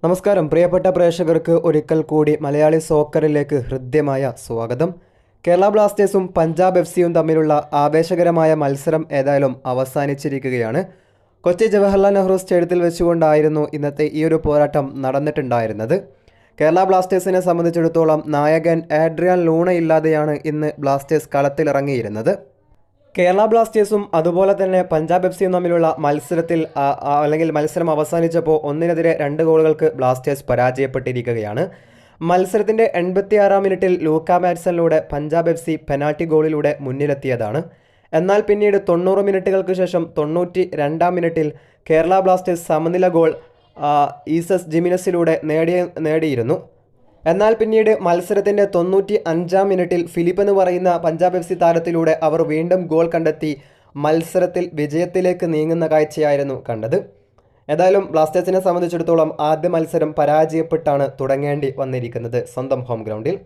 നമസ്കാരം പ്രിയപ്പെട്ട പ്രേക്ഷകർക്ക് ഒരിക്കൽ കൂടി മലയാളി സോക്കറിലേക്ക് ഹൃദ്യമായ സ്വാഗതം. കേരള ബ്ലാസ്റ്റേഴ്സും പഞ്ചാബ് എഫ്.സിയും തമ്മിലുള്ള ആവേശകരമായ മത്സരം ഏതായാലും അവസാനിച്ചിരിക്കുകയാണ്. കൊച്ചി ജവഹർലാൽ നെഹ്റു സ്റ്റേഡിയത്തിൽ വെച്ചുകൊണ്ടായിരുന്നു ഇന്നത്തെ ഈ ഒരു പോരാട്ടം നടന്നിട്ടുണ്ടായിരുന്നത്. കേരള ബ്ലാസ്റ്റേഴ്സിനെ സംബന്ധിച്ചിടത്തോളം നായകൻ ആഡ്രിയാൻ ലൂണ ഇല്ലാതെയാണ് ഇന്ന് ബ്ലാസ്റ്റേഴ്സ് കളത്തിലിറങ്ങിയിരുന്നത്. കേരള ബ്ലാസ്റ്റേഴ്സും അതുപോലെ തന്നെ പഞ്ചാബ് എഫ്.സിയും തമ്മിലുള്ള മത്സരം അവസാനിച്ചപ്പോൾ 1-നെതിരെ 2 ഗോളുകൾക്ക് ബ്ലാസ്റ്റേഴ്സ് പരാജയപ്പെട്ടിരിക്കുകയാണ്. മത്സരത്തിൻ്റെ 86-ാം മിനിറ്റിൽ ലൂക്ക മാറ്റ്സണിലൂടെ പഞ്ചാബ് എഫ്.സി പെനാൽറ്റി ഗോളിലൂടെ മുന്നിലെത്തിയതാണ്. എന്നാൽ പിന്നീട് 90 മിനിറ്റുകൾക്ക് ശേഷം 92-ാം മിനിറ്റിൽ കേരള ബ്ലാസ്റ്റേഴ്സ് സമനില ഗോൾ ഈസസ് ജിമിനസിലൂടെ നേടിയിരുന്നു. എന്നാൽ പിന്നീട് മത്സരത്തിൻ്റെ 95-ാം മിനിറ്റിൽ ഫിലിപ്പ് എന്ന് പറയുന്ന പഞ്ചാബ് എഫ്.സി താരത്തിലൂടെ അവർ വീണ്ടും ഗോൾ കണ്ടെത്തി മത്സരത്തിൽ വിജയത്തിലേക്ക് നീങ്ങുന്ന കാഴ്ചയായിരുന്നു കണ്ടത്. ഏതായാലും ബ്ലാസ്റ്റേഴ്സിനെ സംബന്ധിച്ചിടത്തോളം ആദ്യ മത്സരം പരാജയപ്പെട്ടാണ് തുടങ്ങേണ്ടി വന്നിരിക്കുന്നത് സ്വന്തം ഹോം ഗ്രൗണ്ടിൽ.